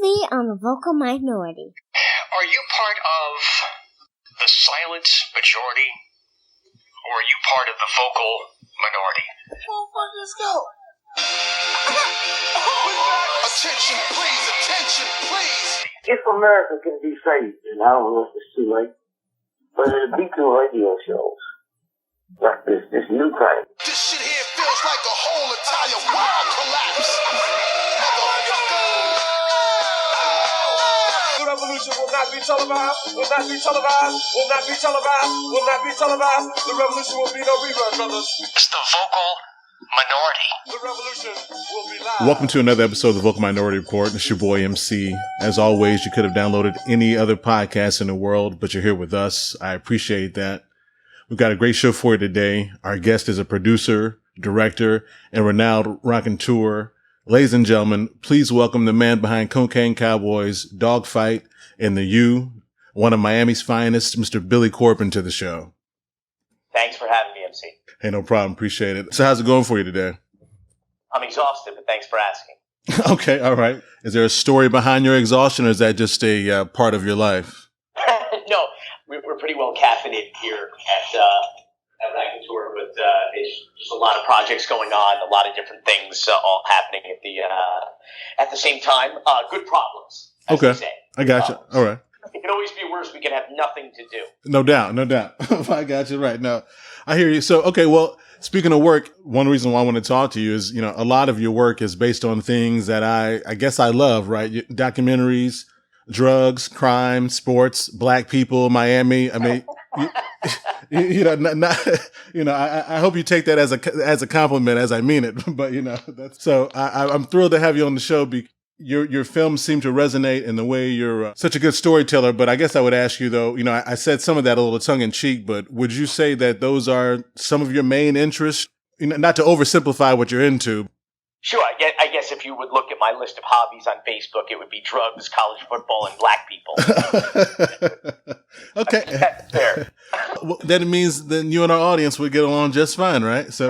Previously on the Vocal Minority. Are you part of the silent majority? Or are you part of the vocal minority? Motherfuckers, go! Attention, please! If America can be saved, and I don't know if it's too late, but it'll be through radio shows like this new kind. This shit here feels like a whole entire world collapse. The revolution will not be televised, will not be televised, will not be televised, will not be televised. The revolution will be no rerun, brothers. It's the vocal minority. The revolution will be live. Welcome to another episode of the Vocal Minority Report. It's your boy MC. As always, you could have downloaded any other podcast in the world, but you're here with us. I appreciate that. We've got a great show for you today. Our guest is a producer, director, and renowned raconteur. Ladies and gentlemen, please welcome the man behind Cocaine Cowboys, Dogfight, and The U, one of Miami's finest, Mr. Billy Corben, to the show. Thanks for having me, MC. Hey, no problem. Appreciate it. So how's it going for you today? I'm exhausted, but thanks for asking. Okay, all right. Is there a story behind your exhaustion, or is that just a part of your life? No, we're pretty well caffeinated here at Raconteur, but it's just a lot of projects going on, a lot of different things all happening at the same time. Good problems, as Okay, they say. I got you. All right. It can always be worse. We can have nothing to do. No doubt. I got you right. No, I hear you. So, okay, well, speaking of work, one reason why I want to talk to you is, a lot of your work is based on things that I guess I love, right? Documentaries, drugs, crime, sports, black people, Miami. I mean, I hope you take that as a compliment, as I mean it. But that's so. I'm thrilled to have you on the show. Your films seem to resonate in the way you're such a good storyteller. But I guess I would ask you though. I said some of that a little tongue in cheek, but would you say that those are some of your main interests? Not to oversimplify what you're into. Sure, I guess if you would look at my list of hobbies on Facebook, it would be drugs, college football, and black people. Okay. That's fair. Well, that means then you and our audience would get along just fine, right? So,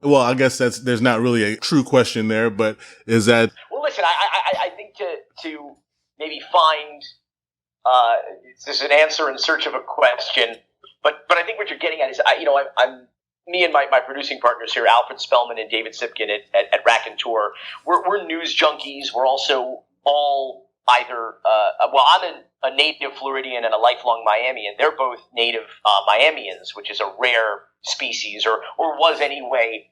well, I guess there's not really a true question there, but is that? Well, listen, I think to maybe find this is an answer in search of a question, but I think what you're getting at is I'm. Me and my producing partners here, Alfred Spellman and David Sipkin at Raconteur, we're news junkies. We're also all either, I'm a native Floridian and a lifelong Miamian. They're both native Miamians, which is a rare species, or was anyway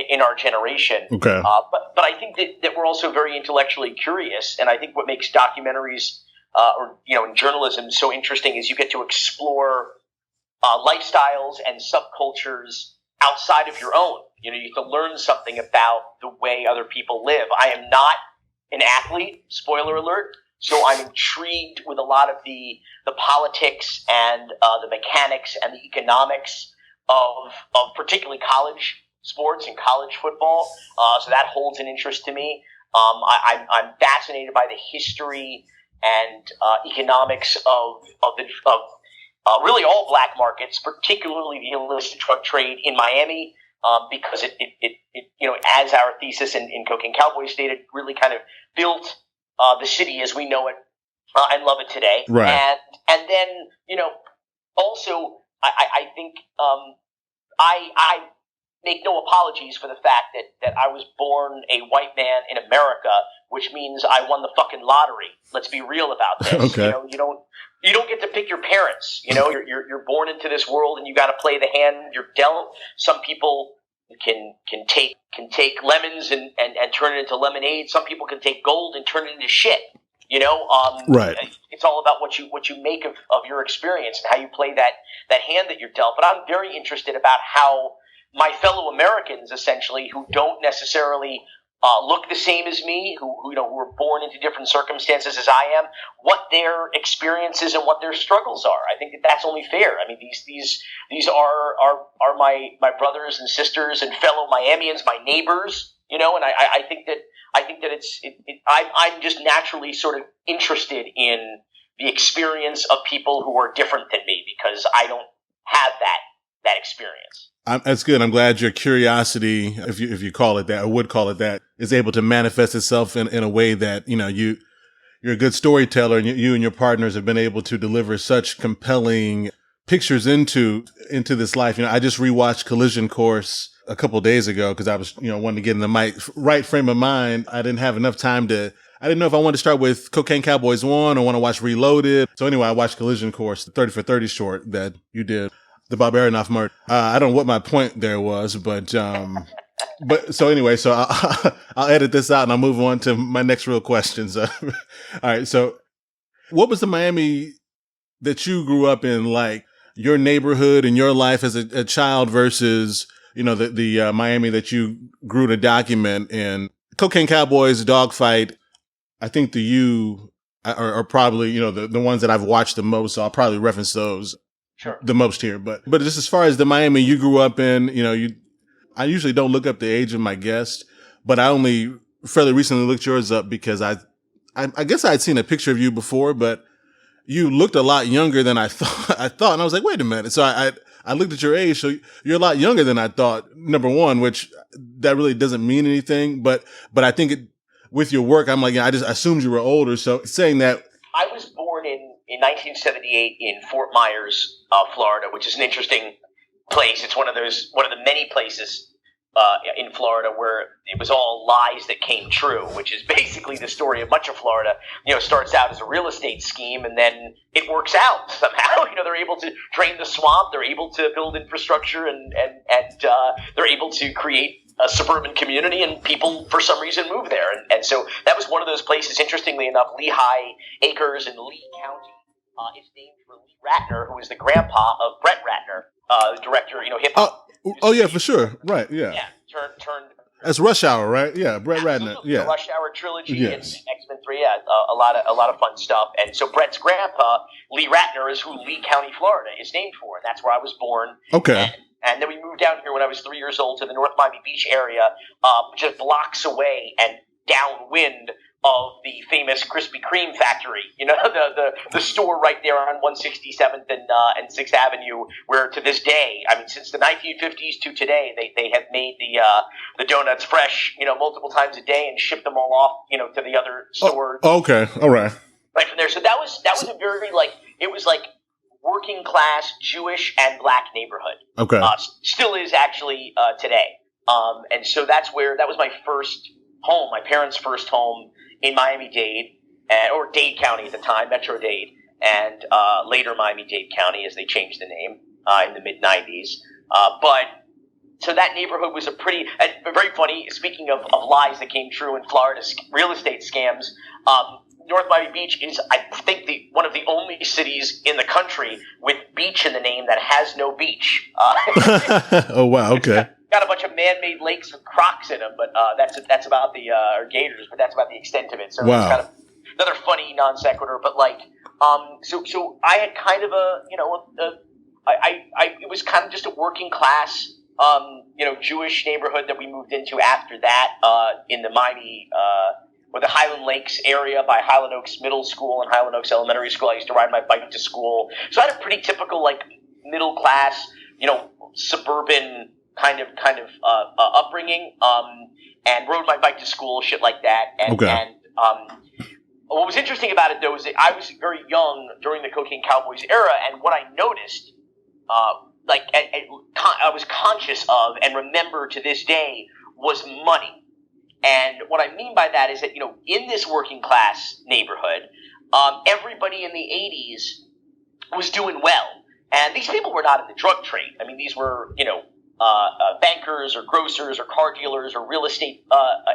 in our generation. Okay. But I think that we're also very intellectually curious, and I think what makes documentaries in journalism so interesting is you get to explore lifestyles and subcultures outside of your own. You get to learn something about the way other people live. I am not an athlete, spoiler alert, so I'm intrigued with a lot of the politics and the mechanics and the economics of particularly college sports and college football. So that holds an interest to me. I'm fascinated by the history and economics of really all black markets, particularly the illicit drug trade in Miami, because it as our thesis in Cocaine Cowboys stated, really kind of built the city as we know it and love it today. Right. And then, also, I think I make no apologies for the fact that I was born a white man in America, which means I won the fucking lottery. Let's be real about this. Okay. You don't get to pick your parents. You're born into this world and you got to play the hand you're dealt. Some people can take lemons and turn it into lemonade. Some people can take gold and turn it into shit. Right. It's all about what you make of your experience and how you play that hand that you're dealt. But I'm very interested about how my fellow Americans, essentially, who don't necessarily look the same as me, who were born into different circumstances as I am, what their experiences and what their struggles are. I think that's only fair. I mean, these are my brothers and sisters and fellow Miamians, my neighbors. And I think that I'm just naturally sort of interested in the experience of people who are different than me because I don't have that that experience. That's good. I'm glad your curiosity, if you call it that, or would call it that, is able to manifest itself in a way that, you're a good storyteller, and you and your partners have been able to deliver such compelling pictures into this life. I just rewatched Collision Course a couple of days ago because I was, wanting to get in the right frame of mind. I didn't have enough time I didn't know if I wanted to start with Cocaine Cowboys 1 or want to watch Reloaded. So anyway, I watched Collision Course, the 30 for 30 short that you did, the Bob Aronoff murder. I don't know what my point there was, but so anyway, so I'll edit this out and I'll move on to my next real questions. All right. So what was the Miami that you grew up in like? Your neighborhood and your life as a child versus, the Miami that you grew to document in. Cocaine Cowboys, Dogfight, I think you are probably, the ones that I've watched the most. So I'll probably reference those the most here. But just as far as the Miami you grew up in, I usually don't look up the age of my guest, but I only fairly recently looked yours up because I guess I'd seen a picture of you before, but you looked a lot younger than I thought. And I was like, wait a minute. So I looked at your age. So you're a lot younger than I thought, number one, which that really doesn't mean anything. But I think with your work, I'm like, I just assumed you were older. So saying that. I was born in 1978 in Fort Myers, Florida, which is an interesting place. It's one of the many places in Florida where it was all lies that came true, which is basically the story of much of Florida. Starts out as a real estate scheme and then it works out somehow. They're able to drain the swamp, they're able to build infrastructure, and they're able to create a suburban community, and people for some reason move there. And so that was one of those places. Interestingly enough, Lehigh Acres in Lee County is named for Lee Ratner, who is the grandpa of Brett Ratner, the director, hip hop. Oh yeah, for sure. Right. Yeah. Yeah. Turned. That's Rush Hour, right? Yeah. Brett Ratner. Yeah. The Rush Hour trilogy yes. and X-Men 3. Yeah. A lot of fun stuff. And so Brett's grandpa, Lee Ratner, is who Lee County, Florida, is named for, and that's where I was born. Okay. And then we moved down here when I was 3 years old to the North Miami Beach area, just blocks away and downwind of the famous Krispy Kreme factory, the store right there on 167th and 6th Avenue, where to this day, since the 1950s to today, they have made the donuts fresh, multiple times a day and shipped them all off, to the other stores. Oh, okay, all right. Right from there. So that was a very it was working class Jewish and black neighborhood. Okay. Still is actually today. And so that was my first home, my parents' first home in Miami-Dade, or Dade County at the time, Metro-Dade, and later Miami-Dade County as they changed the name in the mid-'90s. So that neighborhood was very funny, speaking of lies that came true in Florida, real estate scams. North Miami Beach is, I think, one of the only cities in the country with beach in the name that has no beach. Oh, wow, okay. Got a bunch of man-made lakes with crocs in them, but that's about the or gators, but that's about the extent of it. So wow. It's kind of another funny non sequitur. But so I had kind of it was kind of just a working class, Jewish neighborhood that we moved into after that in the Miami or the Highland Lakes area by Highland Oaks Middle School and Highland Oaks Elementary School. I used to ride my bike to school, so I had a pretty typical middle class, suburban kind of upbringing, and rode my bike to school, shit like that. And what was interesting about it though is that I was very young during the Cocaine Cowboys era, and what I noticed, I was conscious of and remember to this day was money. And what I mean by that is that in this working class neighborhood, everybody in the 80s was doing well, and these people were not in the drug trade. These were bankers or grocers or car dealers or real estate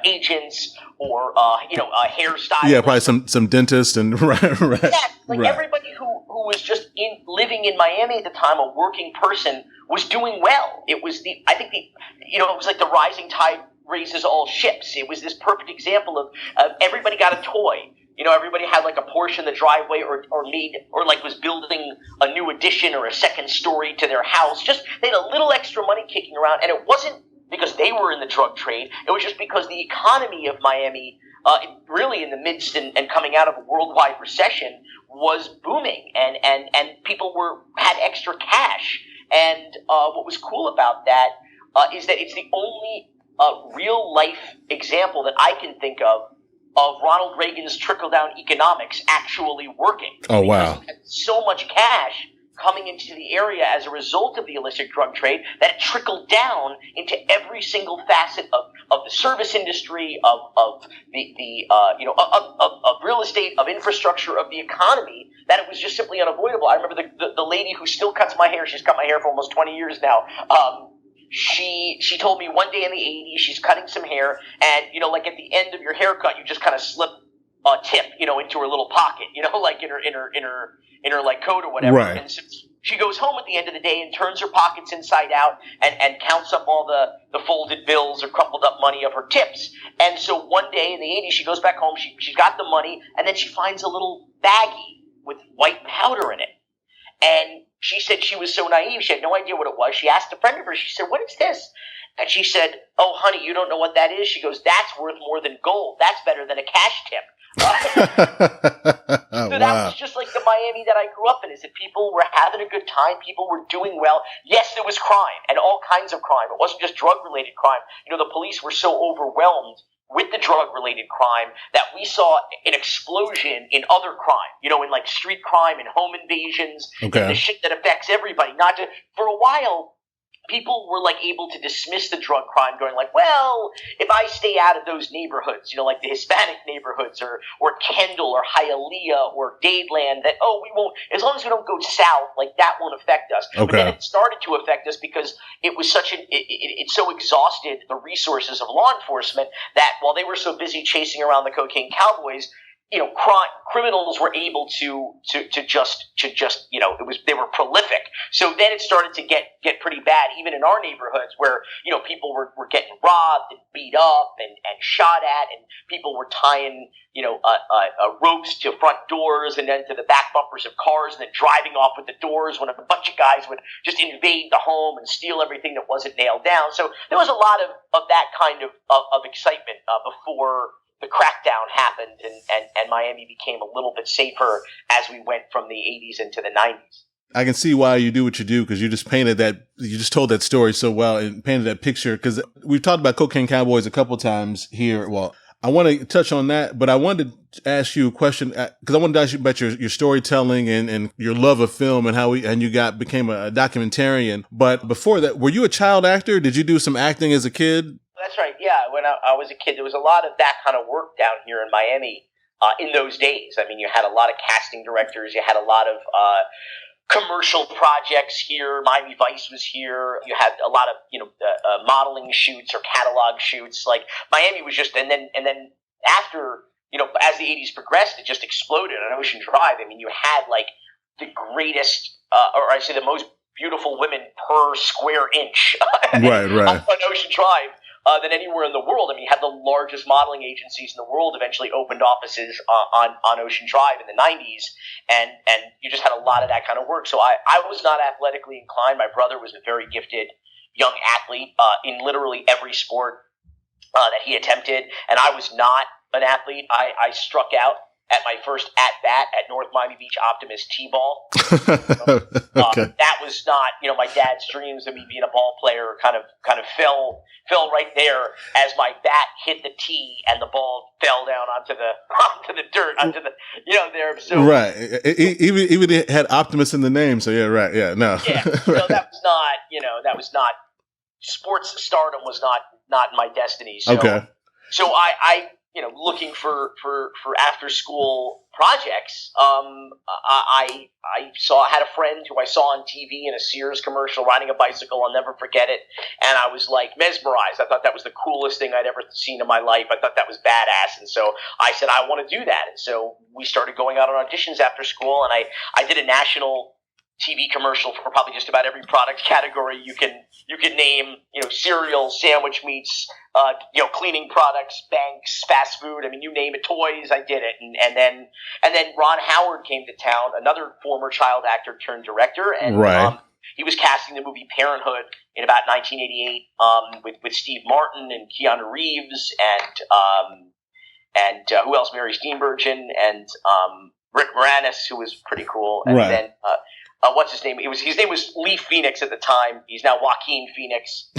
agents or hairstylists. Yeah, probably some dentists and right. Yeah, everybody who was just living in Miami at the time, a working person, was doing well. It was it was like the rising tide raises all ships. It was this perfect example of everybody got a toy. Everybody had a Porsche in the driveway or was building a new addition or a second story to their house. Just they had a little extra money kicking around, and it wasn't because they were in the drug trade. It was just because the economy of Miami, really in the midst and coming out of a worldwide recession, was booming, and people had extra cash. And what was cool about that is that it's the only real life example that I can think of Ronald Reagan's trickle-down economics actually working. Oh, wow. Because he had so much cash coming into the area as a result of the illicit drug trade that it trickled down into every single facet of the service industry, of real estate, of infrastructure, of the economy, that it was just simply unavoidable. I remember the lady who still cuts my hair. She's cut my hair for almost 20 years now. She told me one day in the 80s, she's cutting some hair, and, like at the end of your haircut, you just kind of slip a tip, into her little pocket, like in her like coat or whatever. Right. And so she goes home at the end of the day and turns her pockets inside out and counts up all the folded bills or crumpled up money of her tips. And so one day in the 80s, she goes back home, she's got the money, and then she finds a little baggie with white powder in it. And she said she was so naive, she had no idea what it was. She asked a friend of hers, she said, "What is this?" And she said, "Oh, honey, you don't know what that is?" She goes, "That's worth more than gold. That's better than a cash tip." So that was just like the Miami that I grew up in, is that people were having a good time, people were doing well. Yes, there was crime, and all kinds of crime. It wasn't just drug-related crime. The police were so overwhelmed with the drug-related crime that we saw an explosion in other crime, in like street crime and home invasions, and the shit that affects everybody. For a while, people were like able to dismiss the drug crime, going like, well, if I stay out of those neighborhoods, like the Hispanic neighborhoods or Kendall or Hialeah or Dadeland, that, we won't, as long as we don't go south, like that won't affect us. Okay. But then it started to affect us because it was it so exhausted the resources of law enforcement that while they were so busy chasing around the Cocaine Cowboys, criminals were able to just they were prolific. So then it started to get pretty bad, even in our neighborhoods, where people were getting robbed and beat up and shot at, and people were tying ropes to front doors and then to the back bumpers of cars, and then driving off with the doors when a bunch of guys would just invade the home and steal everything that wasn't nailed down. So there was a lot of that kind of excitement before the crackdown happened, and Miami became a little bit safer as we went from the 80s into the 90s. I can see why you do what you do, because you just told that story so well and painted that picture. Because we've talked about Cocaine Cowboys a couple times here. Well, I want to touch on that, but I wanted to ask you a question, because I wanted to ask you about your storytelling and your love of film and how you became a documentarian. But before that, were you a child actor? Did you do some acting as a kid? That's right, yeah. When I was a kid, there was a lot of that kind of work down here in Miami in those days. I mean, you had a lot of casting directors. You had a lot of commercial projects here. Miami Vice was here. You had a lot of modeling shoots or catalog shoots. Like Miami was just, and then after as the 80s progressed, it just exploded on Ocean Drive. I mean, you had like the greatest, or I say the most beautiful women per square inch right. on Ocean Drive than anywhere in the world. I mean, you had the largest modeling agencies in the world eventually opened offices on Ocean Drive in the 90s, and you just had a lot of that kind of work. So I was not athletically inclined. My brother was a very gifted young athlete in literally every sport that he attempted, and I was not an athlete. I struck out at my first at-bat at North Miami Beach Optimist T-ball. Okay. That was not, my dad's dreams of me being a ball player kind of fell right there as my bat hit the tee and the ball fell down onto the dirt, there. So, right. Even it had Optimist in the name. So yeah, right. Yeah, no. Yeah. So that was not, sports stardom was not my destiny. So, okay. So I looking for after school projects, I had a friend who I saw on TV in a Sears commercial riding a bicycle. I'll never forget it. And I was like mesmerized. I thought that was the coolest thing I'd ever seen in my life. I thought that was badass. And so I said, I want to do that. And so we started going out on auditions after school, and I did a national TV commercial for probably just about every product category you can name, cereal, sandwich meats, cleaning products, banks, fast food. I mean, you name it, toys. I did it, and then Ron Howard came to town, another former child actor turned director, and right. He was casting the movie Parenthood in about 1988 with Steve Martin and Keanu Reeves and who else? Mary Steenburgen and Rick Moranis, who was pretty cool, and right. then. what's his name? His name was Lee Phoenix at the time. He's now Joaquin Phoenix.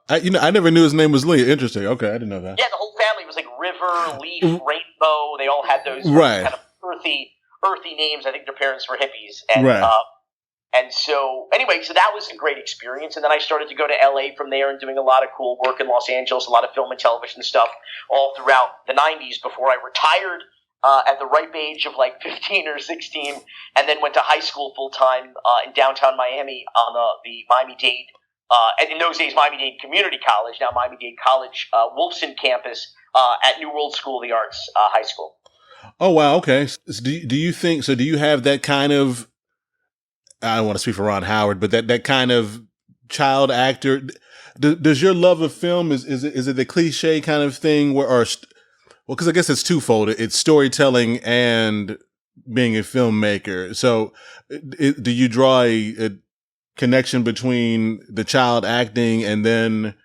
I never knew his name was Lee. Interesting. Okay, I didn't know that. Yeah, the whole family was like River, Leaf, Rainbow. They all had those right. kind of earthy names. I think their parents were hippies. And, right. And so, anyway, so that was a great experience. And then I started to go to LA from there and doing a lot of cool work in Los Angeles, a lot of film and television stuff all throughout the 90s before I retired at the ripe age of like 15 or 16, and then went to high school full-time in downtown Miami on the Miami-Dade, and in those days, Miami-Dade Community College, now Miami-Dade College, Wolfson campus at New World School of the Arts High School. Oh, wow. Okay. So do you think, so do you have that kind of, I don't want to speak for Ron Howard, but that kind of child actor, does your love of film, is it the cliche kind of thing where, well, because I guess it's twofold. It's storytelling and being a filmmaker. So do you draw a connection between the child acting and then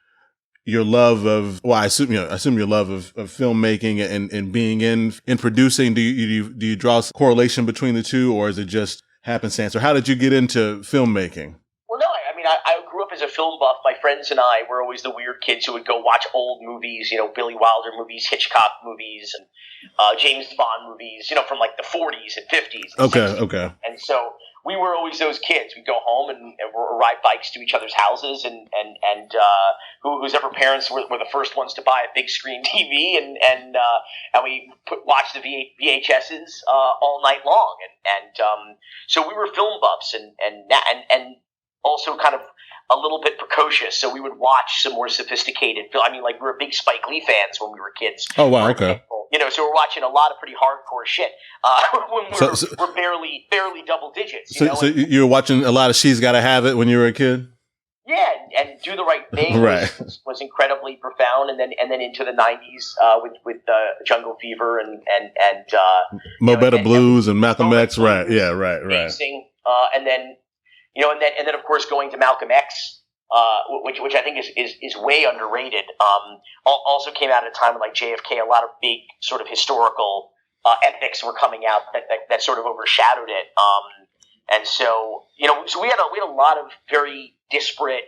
your love of, well, I assume your love of filmmaking and being in producing? Do you draw a correlation between the two, or is it just happenstance? Or how did you get into filmmaking? Well, no, I mean, I grew up as a film buff. My friends and I were always the weird kids who would go watch old movies, Billy Wilder movies, Hitchcock movies, and James Bond movies, from like the 40s and 50s. And okay, 60s. Okay. And so we were always those kids. We'd go home and ride bikes to each other's houses, and whose ever parents were the first ones to buy a big screen TV, and we watch the VHSs all night long, and so we were film buffs, and also kind of a little bit precocious. So we would watch some more sophisticated film. I mean, like, we were big Spike Lee fans when we were kids. Oh, wow. Okay. So we're watching a lot of pretty hardcore shit when we're barely double digits. So you were watching a lot of She's Gotta Have It when you were a kid? Yeah, and Do the Right Thing right. was incredibly profound, and then into the 90s with Jungle Fever and Mo Better Blues and Malcolm X. Right. Yeah. Right. Amazing. And then of course going to Malcolm X, which I think is way underrated. Also came out at a time when, like, JFK, a lot of big sort of historical epics were coming out that sort of overshadowed it. And so so we had a lot of very disparate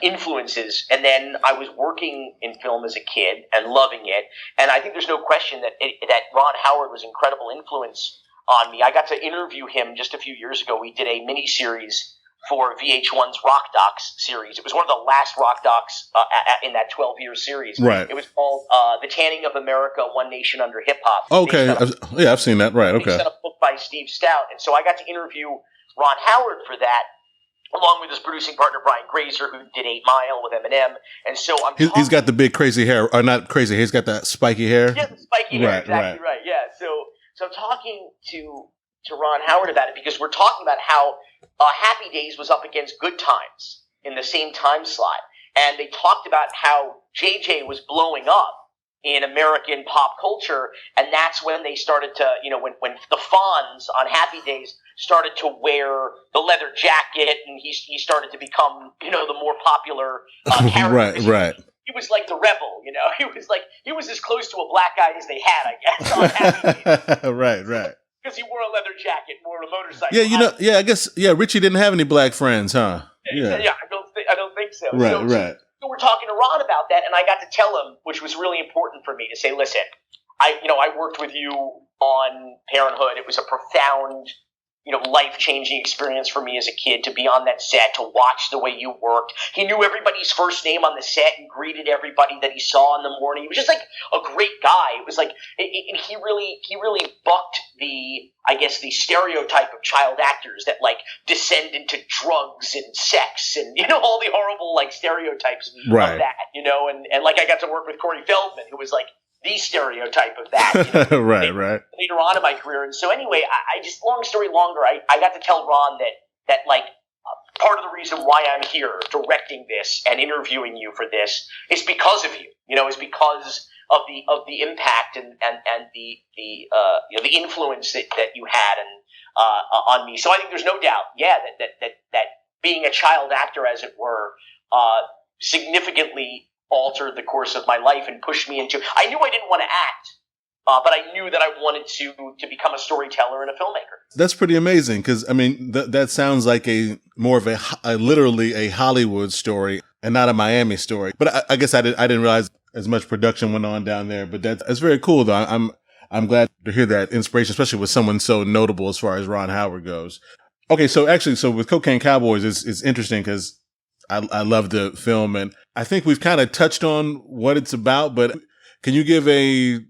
influences. And then I was working in film as a kid and loving it. And I think there's no question that Ron Howard was an incredible influence on me. I got to interview him just a few years ago. We did a mini-series for VH1's Rock Docs series. It was one of the last Rock Docs in that 12-year series. Right. It was called The Tanning of America, One Nation Under Hip Hop. Okay. I've seen that. Right. Okay. Based on a book by Steve Stout. And so I got to interview Ron Howard for that, along with his producing partner, Brian Grazer, who did 8 Mile with Eminem. And so he's got the big crazy hair, or not crazy hair, he's got that spiky hair. Yeah, the spiky hair, exactly right. Yeah, so I'm talking to Ron Howard about it, because we're talking about how Happy Days was up against Good Times in the same time slot. And they talked about how JJ was blowing up in American pop culture, and that's when they started to, when the Fonz on Happy Days started to wear the leather jacket, and he started to become, the more popular character. Right. He was like the rebel, he was as close to a black guy as they had, I guess, on Happy Days. Right. Because he wore a leather jacket, wore a motorcycle. Yeah, I guess, Richie didn't have any black friends, huh? Yeah, I don't think so. Right. So we're talking to Ron about that, and I got to tell him, which was really important for me, to say, listen, I worked with you on Parenthood. It was a profound, life-changing experience for me as a kid to be on that set, to watch the way you worked. He knew everybody's first name on the set and greeted everybody that he saw in the morning. He was just like a great guy. It was like, and he really bucked the stereotype of child actors that, like, descend into drugs and sex and, all the horrible, like, stereotypes of that, and like, I got to work with Corey Feldman, who was like the stereotype of that, right. Later on in my career. And so anyway, I just, long story longer, I got to tell Ron that part of the reason why I'm here directing this and interviewing you for this is because of you, is because of the impact and the influence that you had on me. So I think there's no doubt, that being a child actor, as it were, significantly altered the course of my life and pushed me into. I knew I didn't want to act But I knew that I wanted to become a storyteller and a filmmaker. That's pretty amazing because, I mean, that sounds like more of a literally a Hollywood story and not a Miami story. But I guess I didn't realize as much production went on down there. But that's very cool, though. I'm glad to hear that inspiration, especially with someone so notable as far as Ron Howard goes. Okay, so with Cocaine Cowboys, it's interesting because I love the film, and I think we've kind of touched on what it's about. But can you give a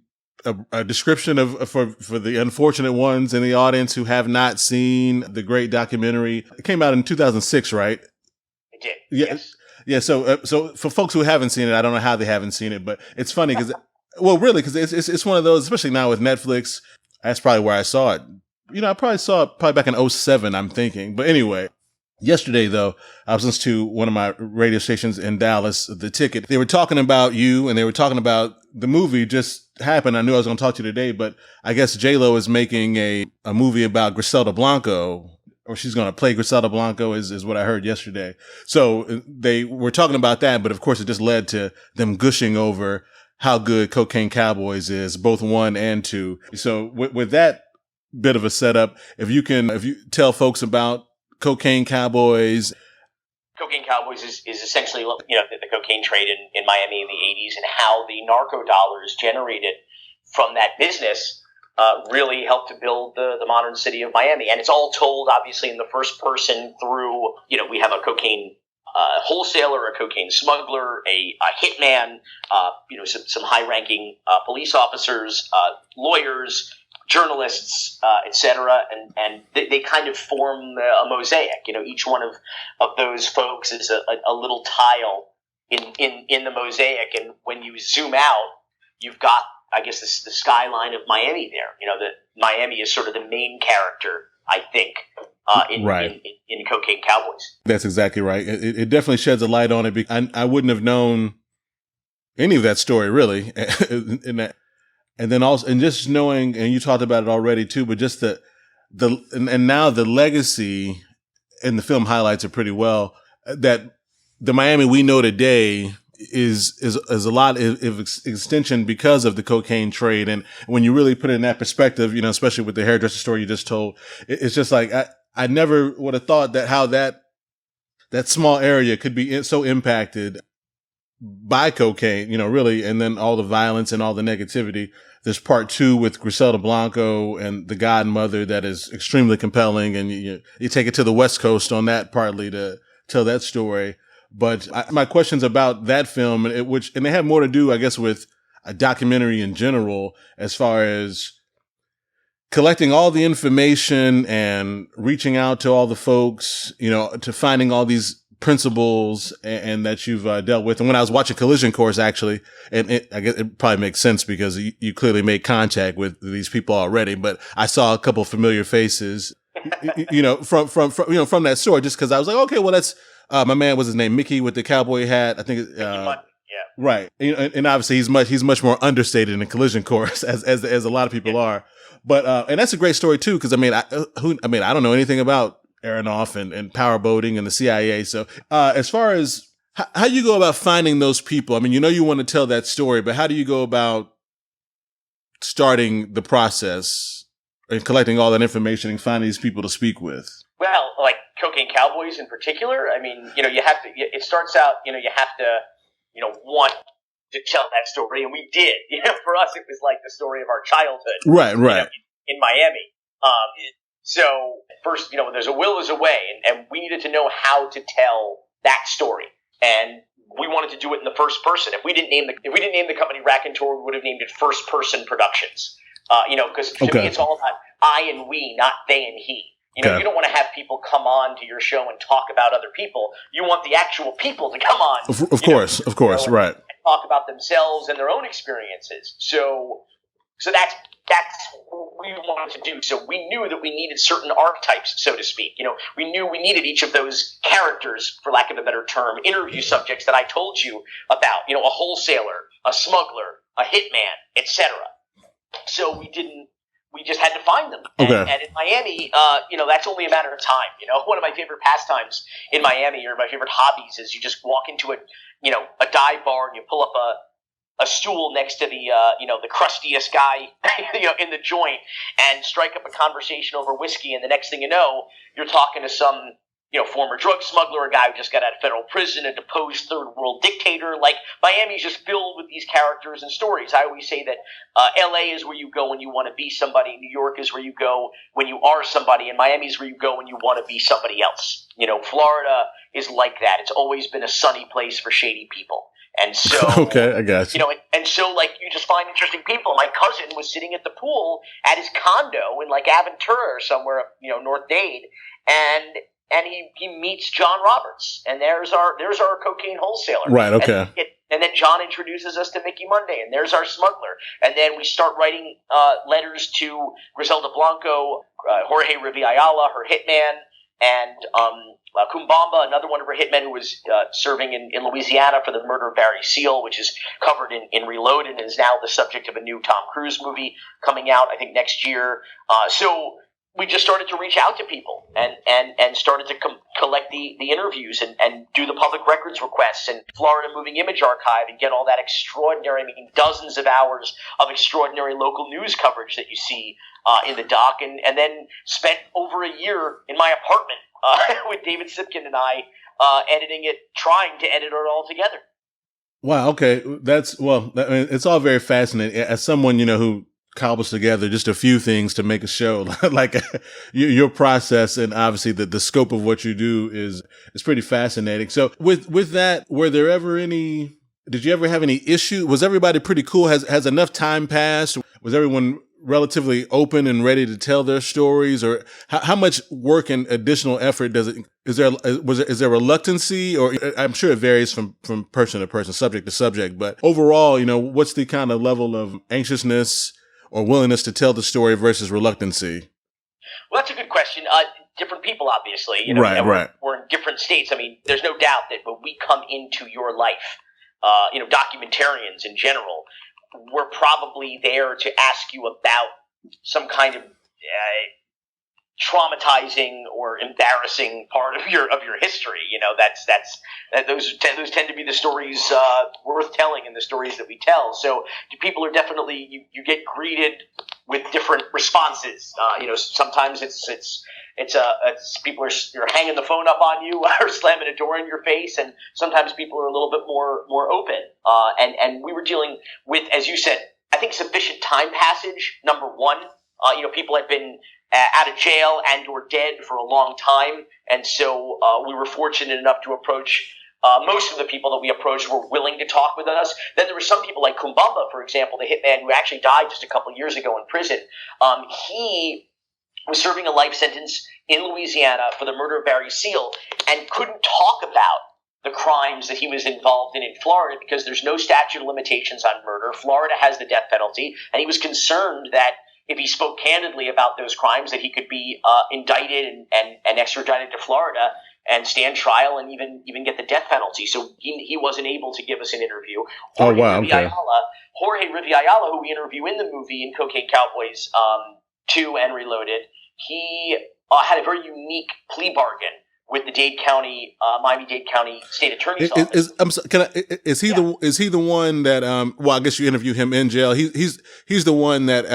description for the unfortunate ones in the audience who have not seen the great documentary? It came out in 2006, right? It did. Yeah. Yes. Yeah. So for folks who haven't seen it, I don't know how they haven't seen it, but it's funny because, well, really, because it's one of those, especially now with Netflix. That's probably where I saw it. I probably saw it back in 2007, I'm thinking. But anyway, yesterday, though, I was listening to one of my radio stations in Dallas, The Ticket. They were talking about you, and they were talking about the movie just happened. I knew I was going to talk to you today, but I guess J-Lo is making a movie about Griselda Blanco, or she's going to play Griselda Blanco is what I heard yesterday. So they were talking about that, but of course it just led to them gushing over how good Cocaine Cowboys is, both 1 and 2. So with that bit of a setup, if you tell folks about Cocaine Cowboys. Cocaine Cowboys is essentially, the cocaine trade in Miami in the 80s, and how the narco dollars generated from that business really helped to build the modern city of Miami. And it's all told, obviously, in the first person through, we have a cocaine wholesaler, a cocaine smuggler, a hitman, some high-ranking police officers, lawyers, journalists, etc., and they kind of form a mosaic. Each one of those folks is a little tile in the mosaic, and when you zoom out, you've got, I guess, the skyline of Miami there. That Miami is sort of the main character, I think, in Cocaine Cowboys. That's exactly right. It definitely sheds a light on it. I wouldn't have known any of that story, really, in that. And then also, and just knowing, and you talked about it already too, but just and now the legacy in the film highlights it pretty well, that the Miami we know today is a lot of extension because of the cocaine trade. And when you really put it in that perspective, especially with the hairdresser story you just told, it's just like, I never would have thought that how that small area could be so impacted by cocaine, really, and then all the violence and all the negativity. There's part 2 with Griselda Blanco and the godmother that is extremely compelling, and you take it to the West Coast on that partly to tell that story. But my questions about that film, and they have more to do, I guess, with a documentary in general, as far as collecting all the information and reaching out to all the folks, to finding all these principles and that you've dealt with. And when I was watching Collision Course, actually, and I guess it probably makes sense because you clearly made contact with these people already, but I saw a couple of familiar faces, from that story, just because I was like, okay, well, that's my man, was his name Mickey with the cowboy hat? I think, yeah. Right. And obviously he's much more understated in Collision Course as a lot of people are. But, and that's a great story too. Cause I don't know anything about Aronoff and powerboating and the CIA. So, as far as how you go about finding those people, you want to tell that story, but how do you go about starting the process and collecting all that information and finding these people to speak with? Well, like Cocaine Cowboys in particular, you have to, it starts out, you have to, want to tell that story. And we did, for us, it was like the story of our childhood. Right. In Miami. So first, there's a will is a way, and we needed to know how to tell that story, and we wanted to do it in the first person. If we didn't name the company Raconteur, we would have named it First Person Productions. Because to me, it's all about I and we, not they and he. You don't want to have people come on to your show and talk about other people. You want the actual people to come on. Of course, right. And talk about themselves and their own experiences. So that's what we wanted to do. So we knew that we needed certain archetypes, so to speak. We knew we needed each of those characters, for lack of a better term, interview subjects that I told you about. A wholesaler, a smuggler, a hitman, etc. So we just had to find them. Okay. And in Miami, that's only a matter of time. One of my favorite pastimes in Miami, or my favorite hobbies, is you just walk into a dive bar and you pull up a stool next to the the crustiest guy in the joint and strike up a conversation over whiskey, and the next thing you know, you're talking to some former drug smuggler, a guy who just got out of federal prison, a deposed third world dictator. Like, Miami's just filled with these characters and stories. I always say that LA is where you go when you want to be somebody, New York is where you go when you are somebody, and Miami is where you go when you want to be somebody else. Florida is like that. It's always been a sunny place for shady people. And so, okay, I got you. And so, like, you just find interesting people. My cousin was sitting at the pool at his condo in, like, Aventura or somewhere, North Dade, and he meets John Roberts, and there's our cocaine wholesaler. Right, okay. And then John introduces us to Mickey Monday, and there's our smuggler. And then we start writing letters to Griselda Blanco, Jorge Riviala, her hitman, and Kumbamba, another one of her hitmen who was serving in Louisiana for the murder of Barry Seal, which is covered in Reloaded and is now the subject of a new Tom Cruise movie coming out, I think, next year. So we just started to reach out to people and started to collect the interviews and do the public records requests and Florida Moving Image Archive and get all that extraordinary, dozens of hours of extraordinary local news coverage that you see in the doc, and then spent over a year in my apartment with David Sipkin and I editing it, trying to edit it all together. Wow. Okay. It's all very fascinating. As someone, who cobbles together just a few things to make a show, like your process and obviously the scope of what you do is pretty fascinating. So with that, did you ever have any issue? Was everybody pretty cool? Has enough time passed? Was everyone relatively open and ready to tell their stories, or how much work and additional effort is there reluctancy, or I'm sure it varies from person to person, subject to subject, but overall, what's the kind of level of anxiousness or willingness to tell the story versus reluctancy? Well, that's a good question. Different people, obviously, right. We're in different states. I mean, there's no doubt that when we come into your life, documentarians in general, we're probably there to ask you about some kind of traumatizing or embarrassing part of your history. Those tend to be the stories worth telling and the stories that we tell. So people are definitely you get greeted with different responses. Sometimes it's people are hanging the phone up on you or slamming a door in your face, and sometimes people are a little bit more open. And we were dealing with, as you said, I think sufficient time passage. Number one, people had been out of jail and or dead for a long time, and so we were fortunate enough to approach. Most of the people that we approached were willing to talk with us. Then there were some people like Kumbamba, for example, the hitman who actually died just a couple of years ago in prison. He was serving a life sentence in Louisiana for the murder of Barry Seal and couldn't talk about the crimes that he was involved in Florida because there's no statute of limitations on murder. Florida has the death penalty, and he was concerned that if he spoke candidly about those crimes, that he could be indicted and extradited to Florida and stand trial and even get the death penalty. So he wasn't able to give us an interview. Jorge Riviala, who we interview in the movie in Cocaine Cowboys 2 and Reloaded, he had a very unique plea bargain with the Miami-Dade County State Attorney's Office. Is he the one that? I guess you interview him in jail. He's the one that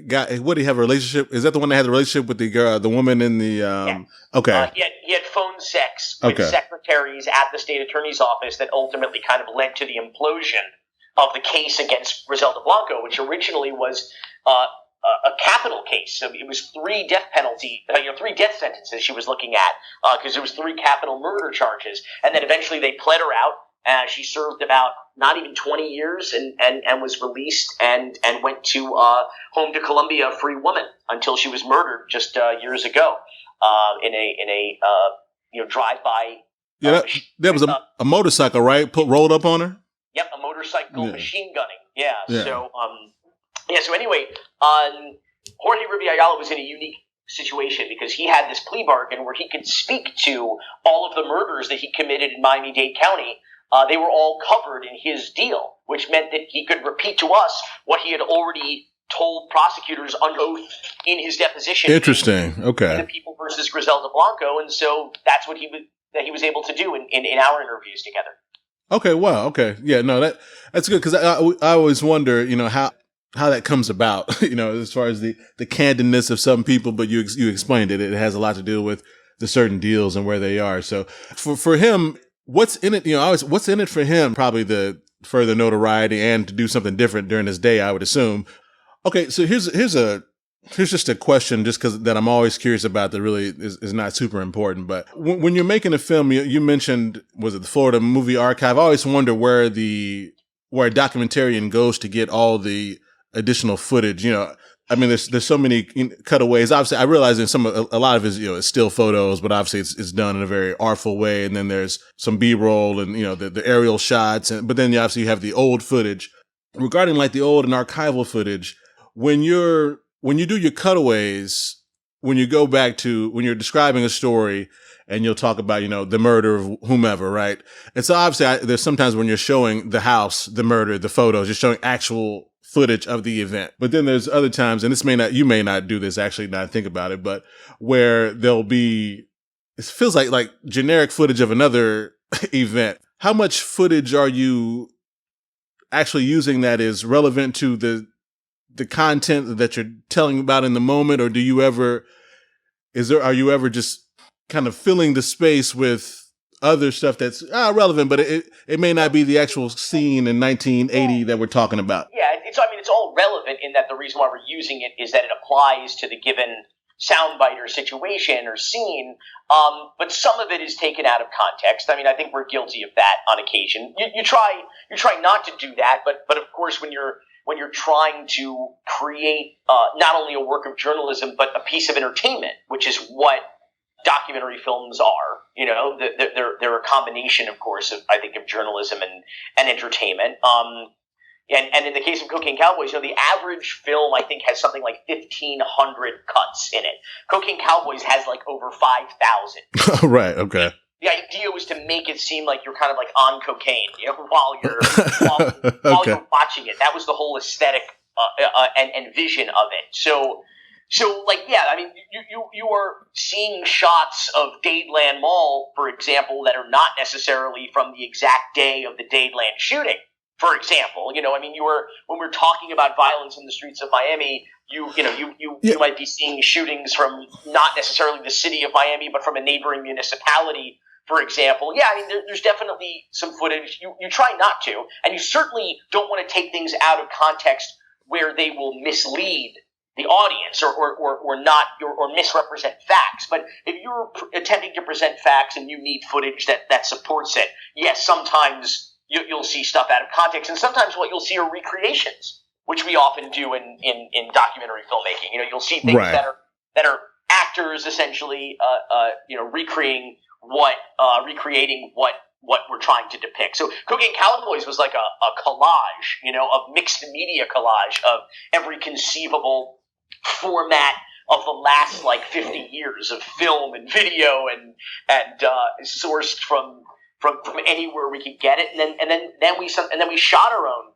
got. What did he have a relationship? Is that the one that had the relationship with the woman in the? Yeah. Okay. He had phone sex with secretaries at the State Attorney's Office that ultimately kind of led to the implosion of the case against Griselda Blanco, which originally was a capital case. So it was 3 death sentences she was looking at because there was 3 capital murder charges, and then eventually they pled her out. She served about not even 20 years and was released and went to home to Columbia, a free woman, until she was murdered just years ago in a drive-by. Yeah, that was a motorcycle, right? Rolled up on her. Yep, a motorcycle machine gunning. Yeah. So anyway, Jorge Riviala was in a unique situation because he had this plea bargain where he could speak to all of the murders that he committed in Miami-Dade County. They were all covered in his deal, which meant that he could repeat to us what he had already told prosecutors under oath in his deposition. Interesting. Okay. The People versus Griselda Blanco, and so that's what he was able to do in our interviews together. Okay, wow, okay, yeah, no, that's good because I always wonder, how that comes about, as far as the candidness of some people, but you explained it. It has a lot to do with the certain deals and where they are. So for him, what's in it? What's in it for him? Probably the further notoriety and to do something different during his day, I would assume. Okay, so here's just a question, just because that I'm always curious about that really is not super important. But when you're making a film, you mentioned, was it the Florida Movie Archive? I always wonder where a documentarian goes to get all the additional footage. I mean, there's so many cutaways. Obviously, I realize a lot of it is still photos, but obviously it's done in a very artful way. And then there's some B-roll and the aerial shots, but then obviously you have the old footage. Regarding like the old and archival footage, when you do your cutaways, when you go back to when you're describing a story and you'll talk about, the murder of whomever, right? And so obviously there's sometimes when you're showing the house, the murder, the photos, you're showing actual footage of the event. But then there's other times, and you may not do this actually, now I think about it, but where there'll be, it feels like generic footage of another event. How much footage are you actually using that is relevant to the content that you're telling about in the moment? Or are you ever just kind of filling the space with other stuff that's relevant, but it may not be the actual scene in 1980 that we're talking about? Yeah, it's all relevant in that the reason why we're using it is that it applies to the given soundbite or situation or scene, but some of it is taken out of context. I think we're guilty of that on occasion. You try not to do that, but of course when you're trying to create not only a work of journalism but a piece of entertainment, which is what documentary films are. They're a combination, of course, of journalism and entertainment. And in the case of Cocaine Cowboys, the average film, I think, has something like 1,500 cuts in it. Cocaine Cowboys has like over 5,000. Right, okay. The idea was to make it seem like you're kind of like on cocaine, while you're watching it. That was the whole aesthetic and vision of it. So you are seeing shots of Dadeland Mall, for example, that are not necessarily from the exact day of the Dadeland shooting. For example, when we're talking about violence in the streets of Miami, you might be seeing shootings from not necessarily the city of Miami, but from a neighboring municipality, for example. Yeah, there's definitely some footage. You try not to, and you certainly don't want to take things out of context where they will mislead the audience or misrepresent facts. But if you're attempting to present facts and you need footage that supports it, yes, sometimes you'll see stuff out of context, and sometimes what you'll see are recreations, which we often do in documentary filmmaking. You'll see things right. that are actors essentially, recreating what we're trying to depict. So Cocaine Cowboys was like a collage, of mixed media collage of every conceivable format of the last 50 years of film and video and sourced from anywhere we could get it, and then we shot our own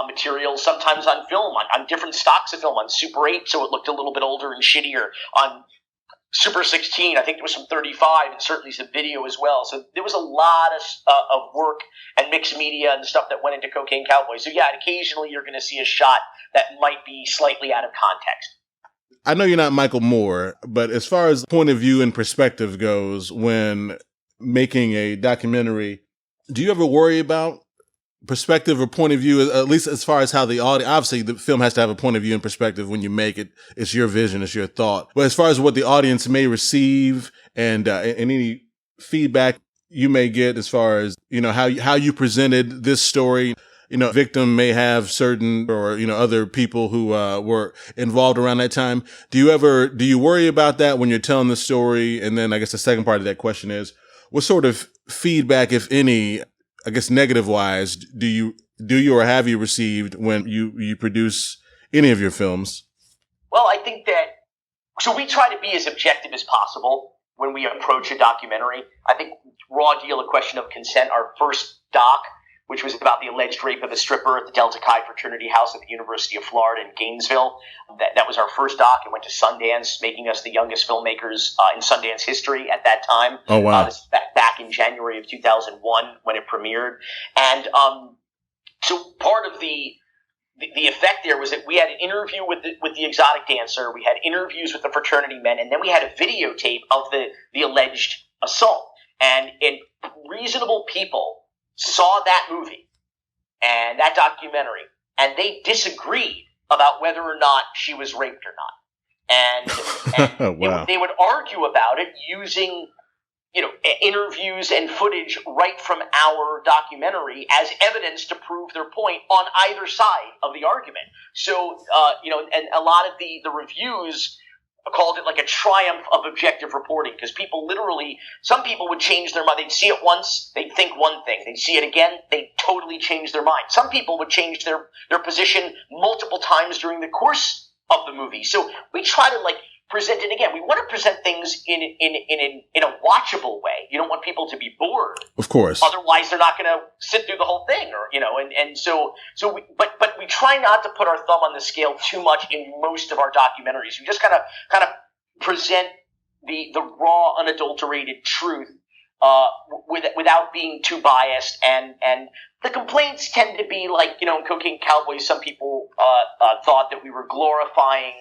material, sometimes on film, on different stocks of film, on Super 8, so it looked a little bit older and shittier, on Super 16, I think there was some 35, and certainly some video as well. So there was a lot of work and mixed media and stuff that went into Cocaine Cowboys. So yeah, occasionally you're going to see a shot that might be slightly out of context. I know you're not Michael Moore, but as far as point of view and perspective goes, when making a documentary, do you ever worry about perspective or point of view, at least as far as how the audience, obviously the film has to have a point of view and perspective when you make it. It's your vision, it's your thought. But as far as what the audience may receive and any feedback you may get as far as, how you presented this story, victim may have certain or, other people who were involved around that time. Do you worry about that when you're telling the story? And then I guess the second part of that question is, what sort of feedback, if any, I guess negative wise, do you or have you received when you produce any of your films? Well, I think so we try to be as objective as possible when we approach a documentary. I think Raw Deal, A Question of Consent, our first doc, which was about the alleged rape of a stripper at the Delta Chi fraternity house at the University of Florida in Gainesville. That was our first doc. It went to Sundance, making us the youngest filmmakers in Sundance history at that time. Oh, wow. This is back in January of 2001 when it premiered. And so part of the effect there was that we had an interview with the exotic dancer, we had interviews with the fraternity men, and then we had a videotape of the alleged assault. And reasonable people saw that movie and that documentary, and they disagreed about whether or not she was raped or not. And wow. they would argue about it using, interviews and footage right from our documentary as evidence to prove their point on either side of the argument. So, and a lot of the reviews called it like a triumph of objective reporting, because some people would change their mind. They'd see it once, they'd think one thing. They'd see it again, they'd totally change their mind. Some people would change their position multiple times during the course of the movie. So we try to present it again. We want to present things in a watchable way. You don't want people to be bored. Of course. Otherwise, they're not going to sit through the whole thing, but we try not to put our thumb on the scale too much in most of our documentaries. We just kind of present the raw, unadulterated truth without being too biased. And the complaints tend to be in Cocaine Cowboys, some people thought that we were glorifying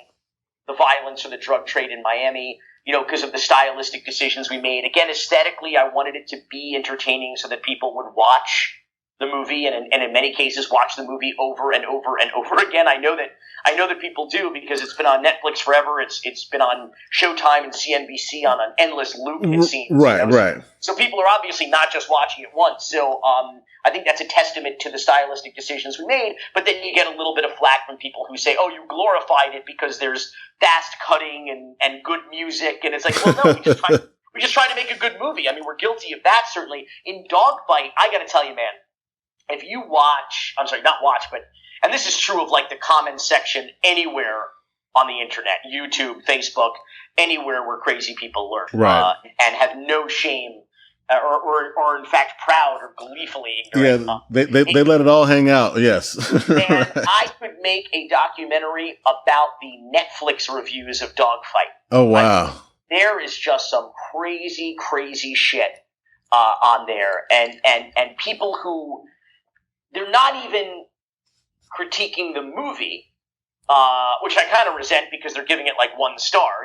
the violence or the drug trade in Miami, because of the stylistic decisions we made. Again, aesthetically, I wanted it to be entertaining so that people would watch the movie and in many cases watch the movie over and over and over again. I know that people do, because it's been on Netflix forever. It's been on Showtime and CNBC on an endless loop, it seems. Right. So people are obviously not just watching it once. So I think that's a testament to the stylistic decisions we made. But then you get a little bit of flack from people who say, "Oh, you glorified it because there's fast cutting and good music." And it's like, well, no, we just try to make a good movie. I mean, we're guilty of that, certainly. In Dogfight, I got to tell you, man, if you and this is true of the comment section anywhere on the internet, YouTube, Facebook, anywhere where crazy people lurk, right, and have no shame, or in fact proud or gleefully ignorant. Yeah, they let it all hang out. Yes, and I could make a documentary about the Netflix reviews of Dogfight. Oh wow, there is just some crazy shit on there, and people who they're not even critiquing the movie, which I kind of resent because they're giving it 1 star,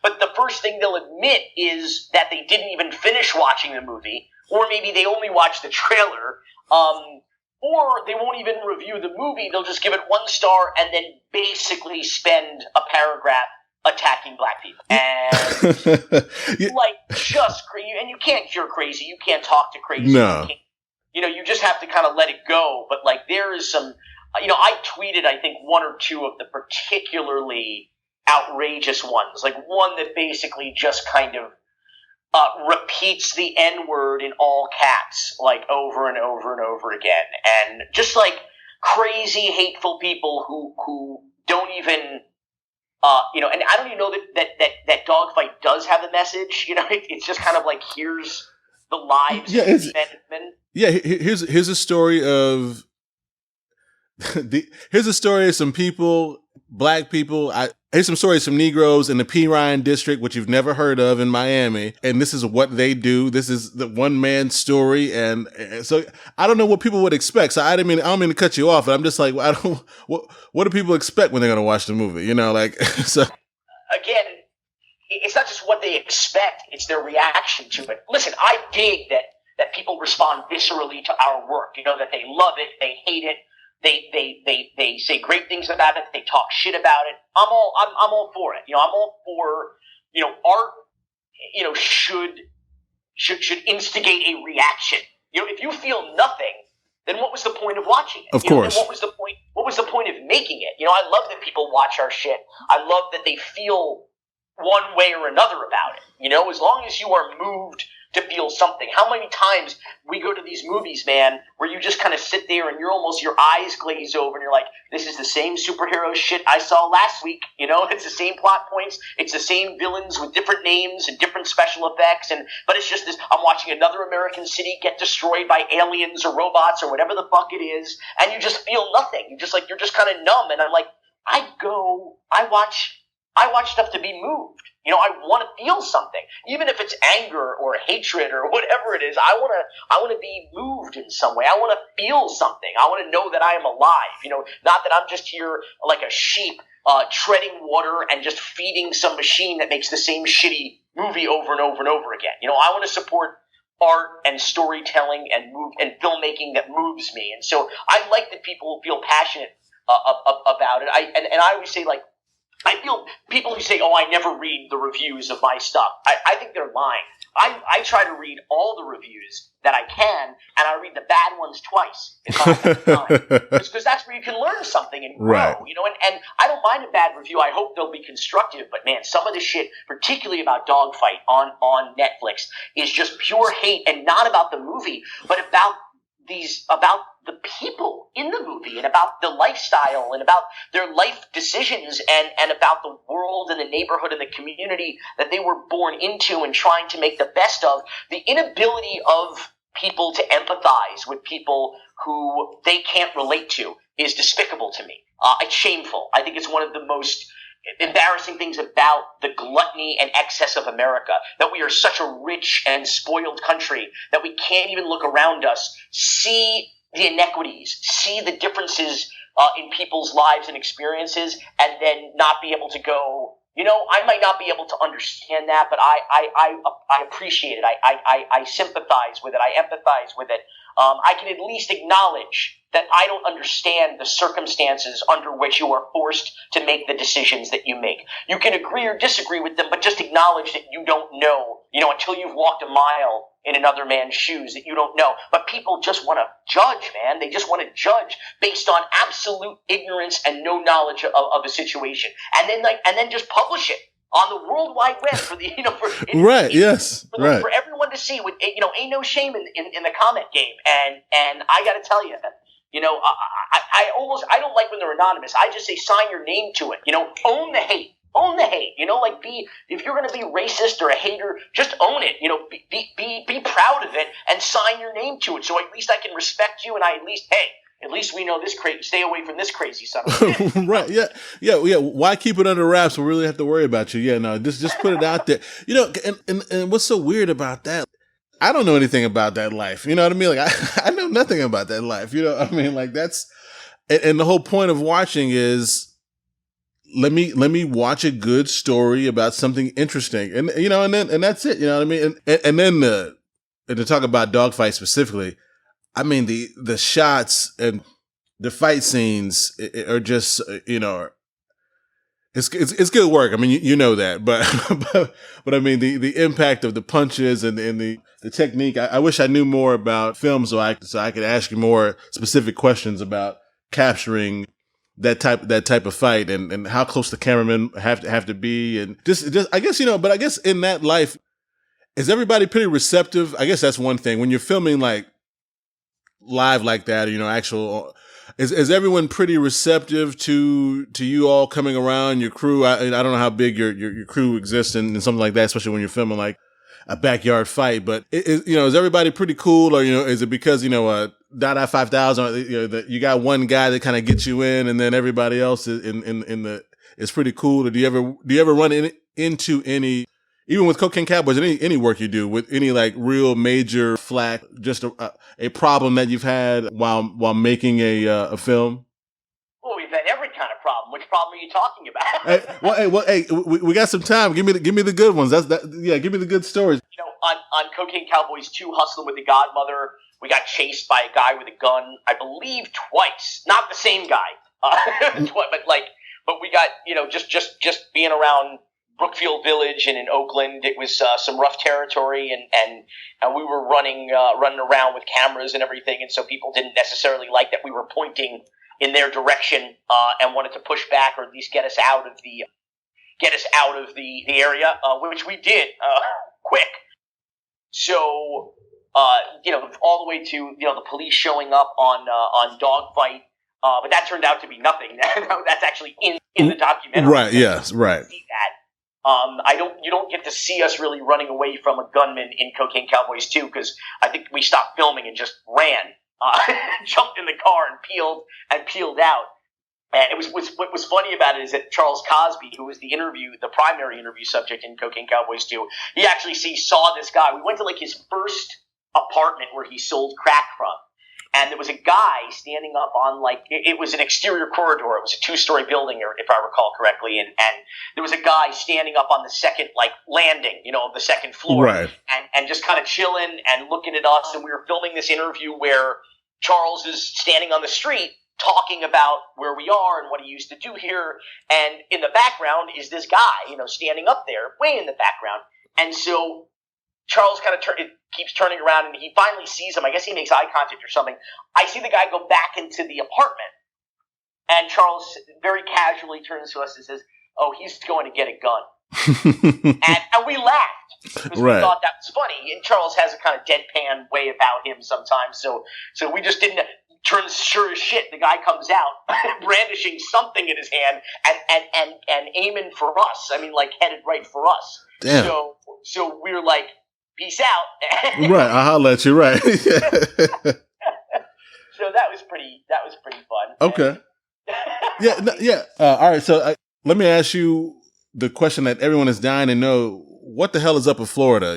but the first thing they'll admit is that they didn't even finish watching the movie, or maybe they only watched the trailer, or they won't even review the movie. They'll just give it 1 star and then basically spend a paragraph attacking black people. And just crazy. And you can't cure crazy. You can't talk to crazy. No. You just have to kind of let it go. But there is some, I tweeted, I think 1 or 2 of the particularly outrageous ones. One that basically just kind of repeats the N-word in all caps, over and over and over again. And just crazy, hateful people who don't even, and I don't even know that Dogfight does have a message. It's just kind of here's the lives of these men. Yeah, here's a story of here's a story of some people, black people. Here's some stories from Negroes in the P. Ryan district, which you've never heard of in Miami. And this is what they do. This is the one man story. And so I don't know what people would expect. So I don't mean to cut you off, but I'm just what do people expect when they're going to watch the movie? So again, it's not just what they expect. It's their reaction to it. Listen, I dig that people respond viscerally to our work, that they love it, they hate it, they say great things about it, they talk shit about it. I'm all for it. I'm all for, art, should instigate a reaction. If you feel nothing, then what was the point of watching it? Of course. What was the point of making it? I love that people watch our shit. I love that they feel one way or another about it. As long as you are moved to feel something. How many times we go to these movies, man, where you just kind of sit there and your eyes glaze over and you're like, this is the same superhero shit I saw last week. You know, it's the same plot points. It's the same villains with different names and different special effects. But it's just this, I'm watching another American city get destroyed by aliens or robots or whatever the fuck it is. And you just feel nothing. You're just kind of numb. And I'm like, I watch stuff to be moved. You know, I want to feel something, even if it's anger or hatred or whatever it is. I want to be moved in some way. I want to feel something. I want to know that I am alive. You know, not that I'm just here like a sheep treading water and just feeding some machine that makes the same shitty movie over and over and over again. You know, I want to support art and storytelling and filmmaking that moves me. And so I like that people feel passionate about it. I always say, like, I feel people who say, oh, I never read the reviews of my stuff. I think they're lying. I try to read all the reviews that I can, and I read the bad ones twice if I have time. Because that's where you can learn something and grow, right. You know. And I don't mind a bad review. I hope they'll be constructive. But man, some of the shit, particularly about Dogfight on Netflix, is just pure hate, and not about the movie, but about the people in the movie and about the lifestyle and about their life decisions and about the world and the neighborhood and the community that they were born into and trying to make the best of. The inability of people to empathize with people who they can't relate to is despicable to me. It's shameful. I think it's one of the most embarrassing things about the gluttony and excess of America, that we are such a rich and spoiled country that we can't even look around us, see the inequities, see the differences in people's lives and experiences, and then not be able to go, you know, I might not be able to understand that, but I appreciate it. I sympathize with it. I empathize with it. I can at least acknowledge that I don't understand the circumstances under which you are forced to make the decisions that you make. You can agree or disagree with them, but just acknowledge that you don't know, you know, until you've walked a mile in another man's shoes, that you don't know. But people just want to judge, man. They just want to judge based on absolute ignorance and no knowledge of a situation. And then just publish it on the World Wide Web for the, you know, right, yes, right, for everyone to see. With, you know, ain't no shame in the comment game. And I got to tell you, you know, I don't like when they're anonymous. I just say sign your name to it. You know, own the hate. Own the hate. You know, like if you're going to be racist or a hater, just own it. You know, be proud of it and sign your name to it. So at least I can respect you, and at least we know this crazy. Stay away from this crazy son of a bitch. Right? Yeah. Why keep it under wraps? We really have to worry about you. Yeah, no, just put it out there. You know, and what's so weird about that? I don't know anything about that life. You know what I mean? Like I know nothing about that life. You know what I mean? Like that's, and the whole point of watching is let me watch a good story about something interesting, and you know, and that's it. You know what I mean? And then to talk about Dogfight specifically, I mean the shots and the fight scenes are just, you know, it's good work. I mean, you know that, but I mean the impact of the punches and the technique. I wish I knew more about film so I could ask you more specific questions about capturing that type of fight and how close the cameramen have to be, and just I guess, you know, but I guess in that life, is everybody pretty receptive? I guess that's one thing when you're filming like live like that, or, you know, actual. Is everyone pretty receptive to you all coming around, your crew? I don't know how big your crew exists and something like that, especially when you're filming like a backyard fight. But you know, is everybody pretty cool, or, you know, is it because, you know, Dada 5000, you know, you got one guy that kind of gets you in, and then everybody else is pretty cool? Or do you ever run into any, even with Cocaine Cowboys, any work you do with any like real major flack, just a problem that you've had while making a film? Well, we've had every kind of problem. Which problem are you talking about? Hey, we got some time. Give me the good ones. Give me the good stories. You know, on Cocaine Cowboys 2, Hustling with the Godmother, we got chased by a guy with a gun, I believe twice. Not the same guy, but we got, you know, just being around Brookfield Village and in Oakland, it was some rough territory, and we were running around with cameras and everything, and so people didn't necessarily like that we were pointing in their direction and wanted to push back or at least get us out of the area, which we did quick. So, all the way to, the police showing up on Dogfight. But that turned out to be nothing. That's actually in the documentary. Right. Yes. Right. See that. You don't get to see us really running away from a gunman in Cocaine Cowboys 2, because I think we stopped filming and just ran, jumped in the car and peeled out. And what was funny about it is that Charles Cosby, who was the primary interview subject in Cocaine Cowboys 2, he actually saw this guy. We went to his first apartment where he sold crack from. And there was a guy standing up on it was an exterior corridor. It was a 2-story building, or if I recall correctly. And there was a guy standing up on the second landing, of the second floor, right. and just kind of chilling and looking at us. And we were filming this interview where Charles is standing on the street talking about where we are and what he used to do here. And in the background is this guy, standing up there, way in the background. And so Charles kind of keeps turning around, and he finally sees him. I guess he makes eye contact or something. I see the guy go back into the apartment, and Charles very casually turns to us and says, "Oh, he's going to get a gun." and we laughed because we thought that was funny. And Charles has a kind of deadpan way about him sometimes, so we just didn't. Turns sure as shit. The guy comes out brandishing something in his hand and aiming for us. I mean, headed right for us. Damn. So we're like, peace out. Right, I'll holler at you, right. So that was pretty fun. Okay. Yeah. All right, so let me ask you the question that everyone is dying to know. What the hell is up with Florida?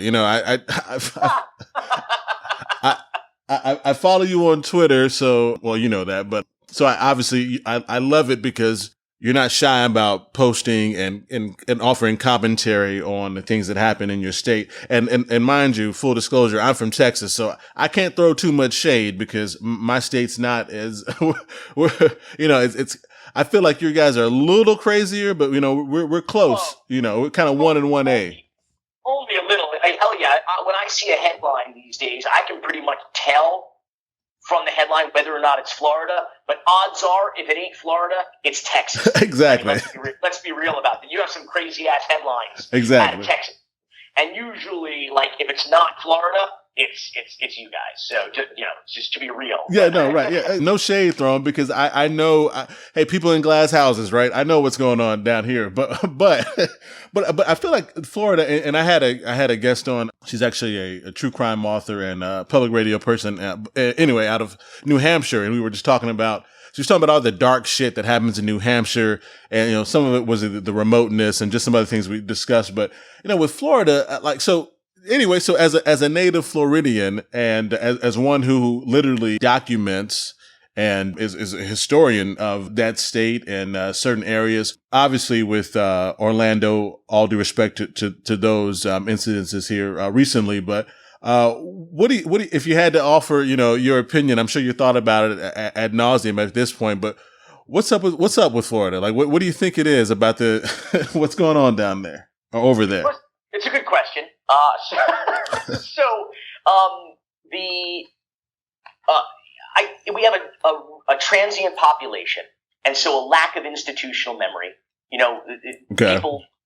I follow you on Twitter, so, well, you know that, but so I love it because you're not shy about posting and offering commentary on the things that happen in your state. And mind you, full disclosure, I'm from Texas, so I can't throw too much shade because my state's not as, it's, I feel like you guys are a little crazier, but we're close, we're kind of 1 and 1A. Only a little. Hell yeah. When I see a headline these days, I can pretty much tell from the headline whether or not it's Florida. But odds are, if it ain't Florida, it's Texas. Exactly. Let's be real about that. You have some crazy-ass headlines exactly. out of Texas. And usually, if it's not Florida, it's you guys. So, just to be real. Yeah, no, right. Yeah, no shade thrown because I know, hey, people in glass houses, right? I know what's going on down here, but I feel like Florida, and I had a guest on. She's actually a true crime author and public radio person. Anyway, out of New Hampshire, and we were just talking about. She was talking about all the dark shit that happens in New Hampshire, and some of it was the remoteness and just some other things we discussed. But with Florida, Anyway, so as a native Floridian and as one who literally documents and is a historian of that state and certain areas, obviously with Orlando, all due respect to those incidences here recently, but what do you if you had to offer your opinion? I'm sure you thought about it ad nauseum at this point, but what's up with Florida? What do you think it is about what's going on down there or over there? It's a good question. We have a transient population, and so a lack of institutional memory. Okay.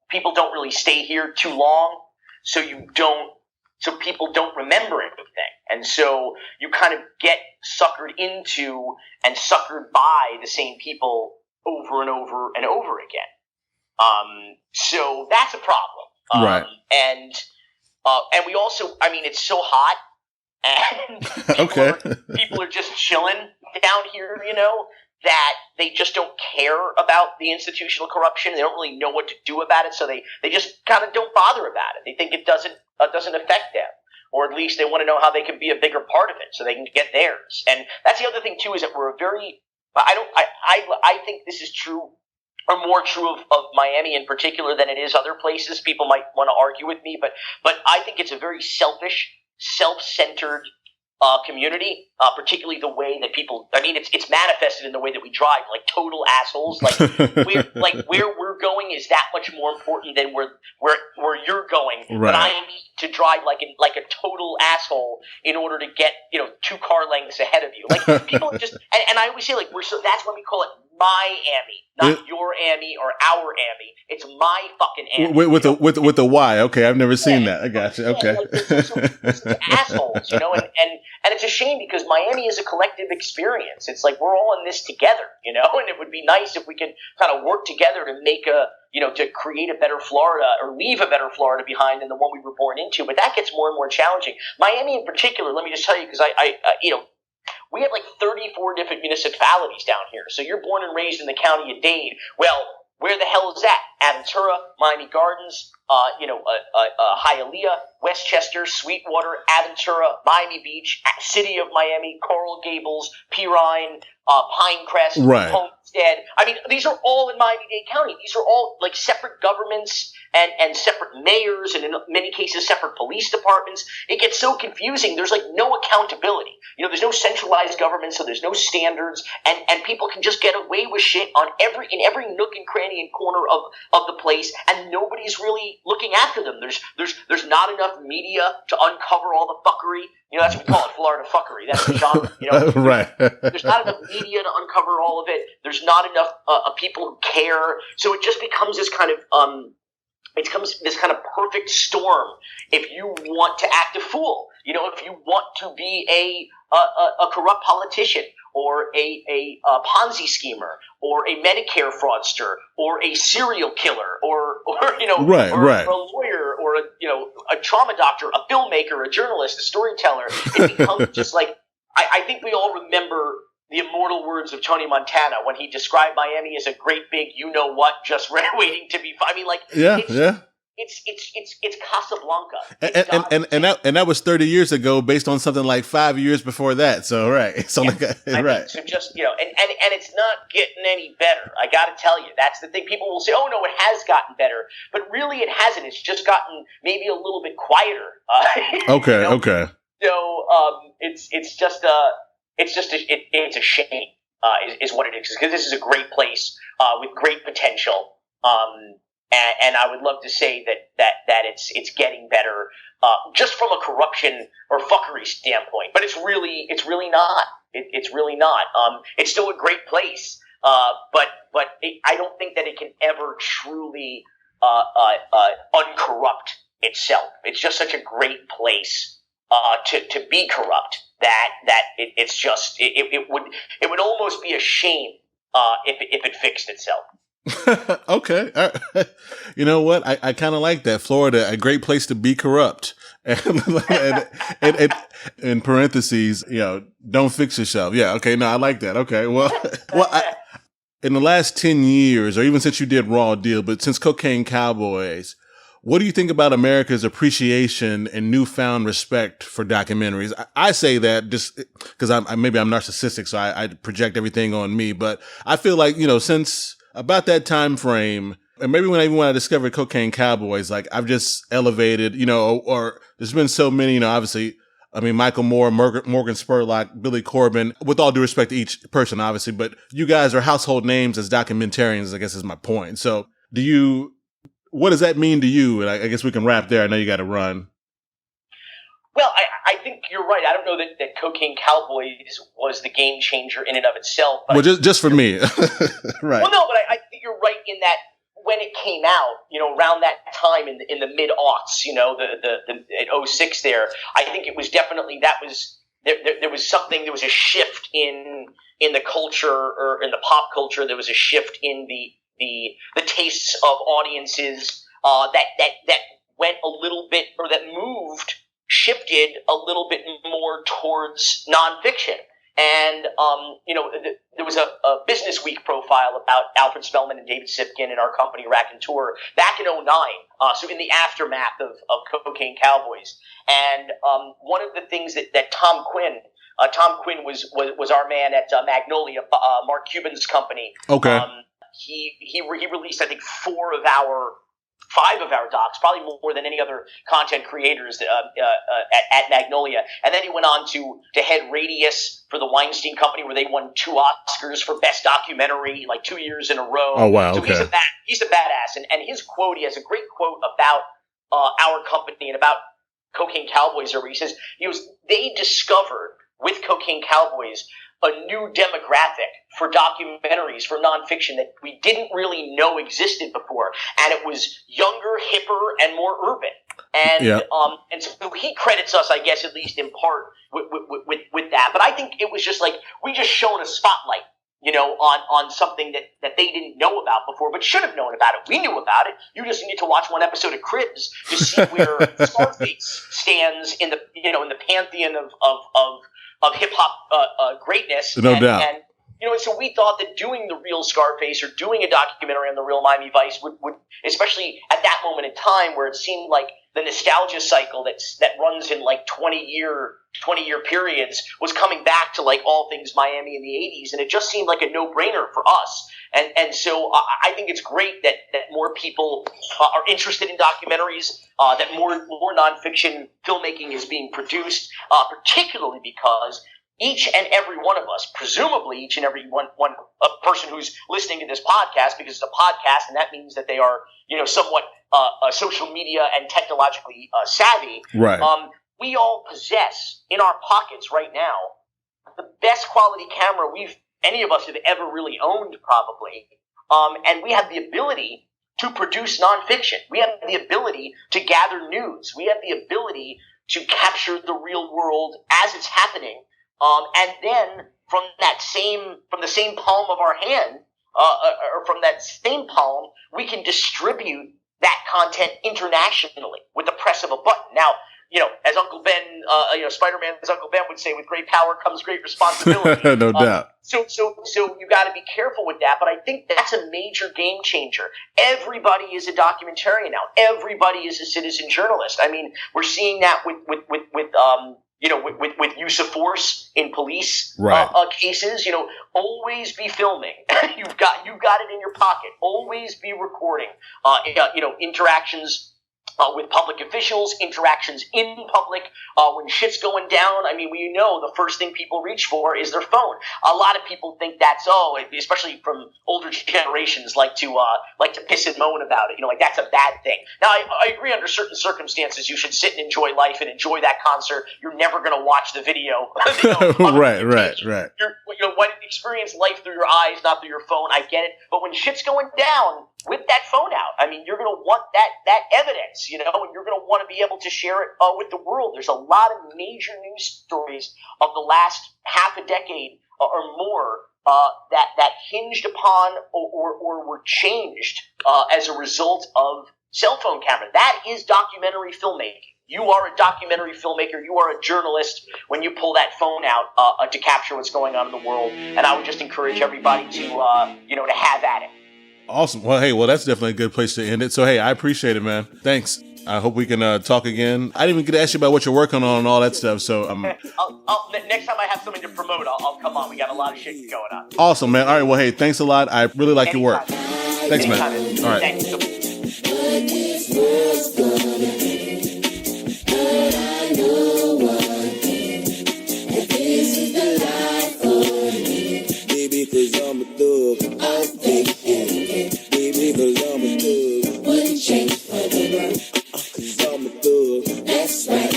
People don't really stay here too long, so people don't remember anything, and so you kind of get suckered into and suckered by the same people over and over and over again. So that's a problem. Right. And we also, it's so hot, and people are just chilling down here, that they just don't care about the institutional corruption. They don't really know what to do about it, so they just kind of don't bother about it. They think it doesn't affect them, or at least they want to know how they can be a bigger part of it so they can get theirs. And that's the other thing too, is that we're I think this is true. Or more true of Miami in particular than it is other places. People might want to argue with me, but I think it's a very selfish, self-centered community, particularly the way that people. It's manifested in the way that we drive, like total assholes. Where we're going is that much more important than where you're going. Right. But I need to drive like a total asshole in order to get 2 car lengths ahead of you. People just and I always say that's why we call it Miami, not your Amy or our Amy. It's my fucking Amy. With the Y. Okay, I've never seen that. I got you. Okay. Like, they're assholes, you know, and it's a shame because Miami is a collective experience. It's like we're all in this together, you know, and it would be nice if we could kind of work together to make to create a better Florida or leave a better Florida behind than the one we were born into. But that gets more and more challenging. Miami in particular, let me just tell you, because we have like 34 different municipalities down here. So you're born and raised in the county of Dade. Well, where the hell is that? Aventura, Miami Gardens, Hialeah, Westchester, Sweetwater, Aventura, Miami Beach, City of Miami, Coral Gables, Pirine, Pinecrest, right. Homestead. I mean, these are all in Miami-Dade County. These are all like separate governments and separate mayors and in many cases separate police departments. It gets so confusing. There's like no accountability. You know, there's no centralized government, so there's no standards, and people can just get away with shit in every nook and cranny and corner of the place, and nobody's really looking after them. There's not enough media to uncover all the fuckery. You know, that's what we call it, Florida fuckery. That's the genre. You know, right. There's not enough media to uncover all of it. There's not enough people who care. So it just becomes this kind of perfect storm if you want to act a fool. You know, if you want to be a corrupt politician or a Ponzi schemer or a Medicare fraudster or a serial killer or a lawyer or a trauma doctor, a filmmaker, a journalist, a storyteller. It becomes just like I think we all remember the immortal words of Tony Montana when he described Miami as a great big you-know-what just waiting to be – I mean, like It's Casablanca. And that was 30 years ago based on something like 5 years before that. So, right. So, right. So just, and it's not getting any better. I got to tell you, that's the thing. People will say, oh, no, it has gotten better. But really it hasn't. It's just gotten maybe a little bit quieter. Okay, okay. So it's a shame is what it is. Because this is a great place with great potential. And I would love to say that it's getting better just from a corruption or fuckery standpoint, but it's really not. It's really not. It's still a great place, but I don't think that it can ever truly uncorrupt itself. It's just such a great place to be corrupt that it would almost be a shame if it fixed itself. Okay. You know what? I kind of like that. Florida, a great place to be corrupt. And in parentheses, don't fix yourself. Yeah. Okay. No, I like that. Okay. Well, in the last 10 years, or even since you did Raw Deal, but since Cocaine Cowboys, what do you think about America's appreciation and newfound respect for documentaries? I say that just because maybe I'm narcissistic, so I project everything on me, but I feel like, since about that time frame, and maybe when I discovered Cocaine Cowboys, like I've just elevated, or there's been so many, obviously, I mean, Michael Moore, Morgan Spurlock, Billy Corben, with all due respect to each person, obviously, but you guys are household names as documentarians, I guess is my point. So what does that mean to you? And I guess we can wrap there. I know you got to run. Well, I think you're right. I don't know that Cocaine Cowboys was the game changer in and of itself. But just for me. Right. Well, no, but I think you're right in that when it came out, around that time in the mid-aughts, at 06 there, I think it was definitely there was a shift in the culture or in the pop culture. There was a shift in the tastes of audiences that went a little bit, or that shifted a little bit more towards nonfiction. And, there was a Business Week profile about Alfred Spellman and David Sipkin and our company, Raconteur, back in 2009, so in the aftermath of Cocaine Cowboys. And one of the things that Tom Quinn was our man at Magnolia, Mark Cuban's company. Okay. He released, I think, 5 of our docs, probably more than any other content creators at Magnolia. And then he went on to head Radius for the Weinstein Company, where they won 2 Oscars for Best Documentary, like 2 years in a row. Oh, wow. So okay. He's a badass. And his quote, he has a great quote about our company and about Cocaine Cowboys, where he says, they discovered with Cocaine Cowboys a new demographic for documentaries, for nonfiction that we didn't really know existed before, and it was younger, hipper, and more urban. And and so he credits us, I guess, at least in part with that. But I think it was just like we just shone a spotlight, on something that they didn't know about before, but should have known about it. We knew about it. You just need to watch one episode of Cribs to see where Scarface stands in the in the pantheon of hip hop greatness. No doubt. And so we thought that doing the real Scarface or doing a documentary on the real Miami Vice would especially at that moment in time where it seemed like the nostalgia cycle that runs in like 20-year periods was coming back to like all things Miami in the 80s, and it just seemed like a no-brainer for us. And so I think it's great that more people are interested in documentaries, that more nonfiction filmmaking is being produced, particularly because each and every one of us, presumably each and every one a person who's listening to this podcast, because it's a podcast, and that means that they are, somewhat social media and technologically savvy. Right. We all possess in our pockets right now the best quality camera any of us have ever really owned, probably. And we have the ability to produce nonfiction. We have the ability to gather news. We have the ability to capture the real world as it's happening. And then from the same palm of our hand, or from that same palm, we can distribute that content internationally with the press of a button. Now, as Uncle Ben, Spider-Man's Uncle Ben would say, with great power comes great responsibility. No doubt. So you got to be careful with that. But I think that's a major game changer. Everybody is a documentarian now. Everybody is a citizen journalist. I mean, we're seeing that with use of force in police cases. Always be filming. You've got it in your pocket. Always be recording. Interactions with public officials, interactions in public, when shit's going down. I mean, the first thing people reach for is their phone. A lot of people think that's, especially from older generations, like to piss and moan about it. Like that's a bad thing. Now, I agree under certain circumstances you should sit and enjoy life and enjoy that concert. You're never going to watch the video. Right. You're experience life through your eyes, not through your phone. I get it. But when shit's going down, whip that phone out. I mean, you're going to want that evidence, and you're going to want to be able to share it with the world. There's a lot of major news stories of the last half a decade or more that hinged upon or were changed as a result of cell phone camera. That is documentary filmmaking. You are a documentary filmmaker. You are a journalist when you pull that phone out to capture what's going on in the world. And I would just encourage everybody to have at it. Awesome. Well, hey, that's definitely a good place to end it. So, hey, I appreciate it, man. Thanks. I hope we can talk again. I didn't even get to ask you about what you're working on and all that stuff. So, next time I have something to promote, I'll come on. We got a lot of shit going on. Awesome, man. All right. Well, hey, thanks a lot. I really like your work. Thanks, man. All right. Thanks. Cause I'm a thug. Baby, cause I'm a thug. Wouldn't change for the world. Cause I'm a thug. That's right.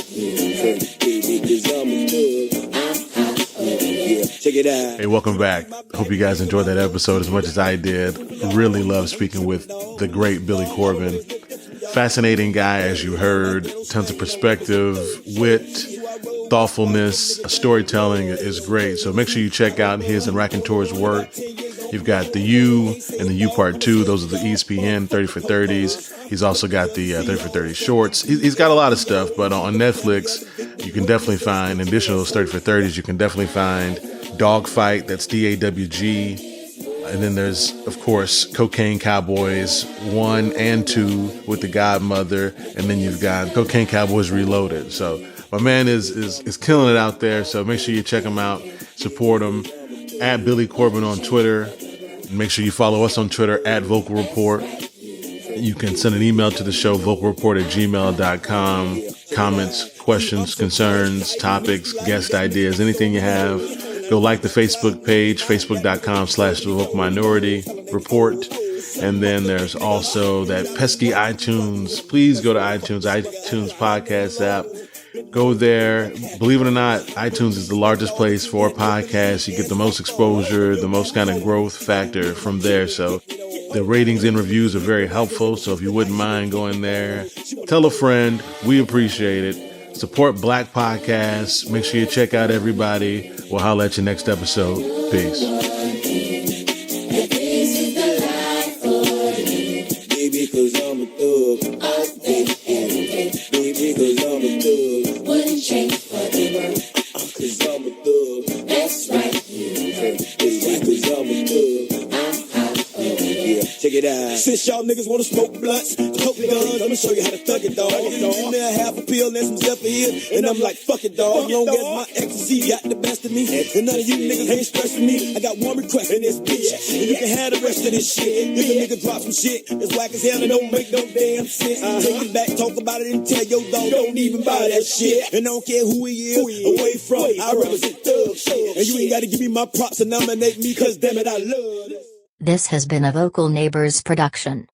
Baby, cause I'm a thug. I'm hot. Yeah, check it out. Hey, welcome back. Hope you guys enjoyed that episode as much as I did. Really love speaking with the great Billy Corben. Fascinating guy, as you heard. Tons of perspective, wit, thoughtfulness, storytelling is great. So make sure you check out his and Raconteur's work. You've got the U and the U Part 2. Those are the ESPN 30 for 30s. He's also got the 30 for 30 shorts. He's got a lot of stuff, but on Netflix, you can definitely find, in addition to those 30 for 30s, you can definitely find Dogfight, that's DAWG. And then there's, of course, Cocaine Cowboys 1 and 2 with the Godmother. And then you've got Cocaine Cowboys Reloaded. So my man is killing it out there. So make sure you check him out, support him. At Billy Corben on Twitter. Make sure you follow us on Twitter at Vocal Report. You can send an email to the show, vocalreport@gmail.com. Comments, questions, concerns, topics, guest ideas, anything you have. Go like the Facebook page, facebook.com/The Vocal Minority Report. And then there's also that pesky iTunes. Please go to iTunes podcast app. Go there. Believe it or not, iTunes is the largest place for podcasts. You get the most exposure, the most kind of growth factor from there. So the ratings and reviews are very helpful. So if you wouldn't mind going there, tell a friend. We appreciate it. Support Black podcasts. Make sure you check out everybody. We'll holler at you next episode. Peace. Baby, 'cause I'm a thug. Baby, 'cause I'm a thug. Wouldn't change for the world. 'Cause I'm a thug. That's right. It's right 'cause I'm a thug. I'm hot. Yeah, check it out. Since y'all niggas wanna smoke blunts, coke guns, I'ma show you how to thug it, dog. In there, half a pill and some Zephyr, and I'm like, fuck it, dog. Long as my ecstasy got the best of me, and none of you niggas ain't stressing me. I got one request in this bitch, and you can have the rest of this shit. If a nigga drop some shit that's whack as hell and don't make no damn sense, take it back, talk about it, and tell your dog don't even buy that shit. And I don't care who he is, away from, I represent thug shit. And you ain't gotta give me my props and nominate me, 'cause damn it, I love this. This has been a Vocal Neighbors production.